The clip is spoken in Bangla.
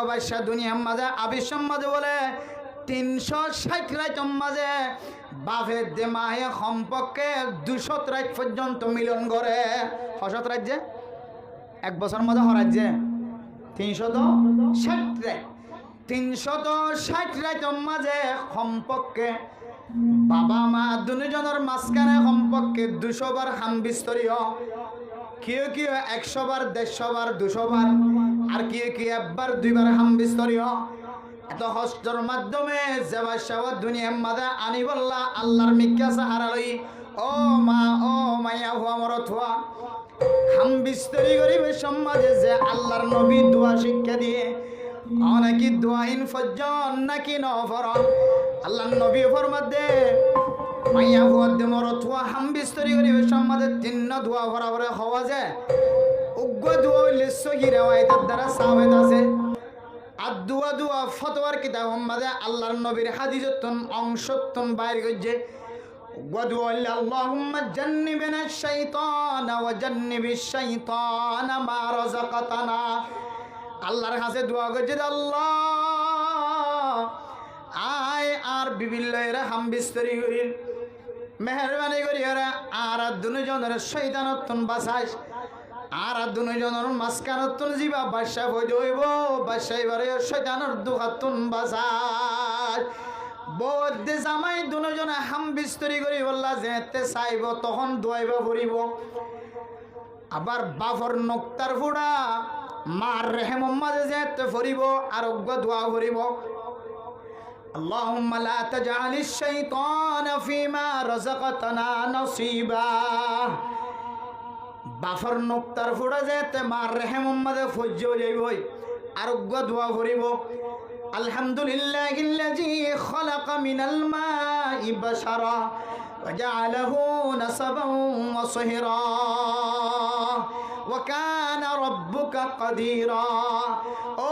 বাদশা দুনিয়ার মাঝে আবিশ্বের মাঝে বলে 360 রাইতর মাঝে বাফের দে মাহে সম্পর্কে 200 রাত পর্যন্ত মিলন করে। হসত রাজ্যে 1 বছর মাঝে হরাজ্যে 360 রাত, 360 রাইতর মাঝে সম্পর্কে বাবা মা দুজনের মাঝখানে সম্পর্কে 200 বার হামবিস্তরীয়, কেউ কেউ 100 বার, 150 বার, 200 বার, আর কেউ কেউ 1 বার 2 বার হামবিস্তরীয়। এত হস্তর মাধ্যমে যাবার সাবাদ দুনিয়ার মাঝে আনি বললা আল্লাহর মিক্কা সাহারা লই ও মা ও মাইয়া হুয়া মরত হুয়া হামবিস্তরি গরিবে সমাজে যে আল্লাহর নবী দোয়া শিক্ষা দিয়ে অনেকি দোয়া ইন ফজ্জন নাকি নফরন আল্লাহর নবী ফরমাদে মাইয়া হুয়া দে মরত হুয়া হামবিস্তরি গরিবে সমাজে 3 দোয়া বরাবরে হওয়া যায়। উগ্র দোয়া হইলে সহি রিওয়ায়াতের দ্বারা সাবিত আছে। আর দোয়া ফতোয়ার কিতাব মাঝে আল্লাহর নবীর হাদিসতন অংশতন বাইর করছে। ওয়াদুয়া আল্লাহুম্মা জান্নিবনা শাইতান ওয়া জান্নিবিশ শাইতান মা রাযাকাতানা। আল্লাহর কাছে দোয়া করছে আল্লাহ আয় আর বিভিল্লয়ের হামবিস্তরি করিল মেহরবানি করি ওরা আর দুজনের শয়তানতন বাঁচাইস আর দুজনের মাঝখানতন জিবা বাদশা হয়ে হইব বাদশা এবারে শয়তানের দুহাতন বাঁচাই বৌদ্ধ জামাই দুজনে হামবিস্তরি করি বললা যেতে চাইব তখন দোয়াইব ফুরিব। আবার বাফর নক্তার ফুড়া মার রেহেম মাঝে যেতে ফুরিব আর অজ্ঞ দোয়া ফুরিব اللهم لا تجعل الشيطان فيما رزقتنا نصيبا। বাফর নক্তার ফুড়া যেতে মার রেহেম মাঝে ফজ্জ যাইবই আর অজ্ঞ দোয়া ফুরিব আলহামদুলিল্লাহিল্লাযী খালাকা মিনাল মাই বাশারা ওয়া জাআলাহু নাসাবান ওয়া সিহরা ওয়া কানা রাব্বুকা কাদিরা। ও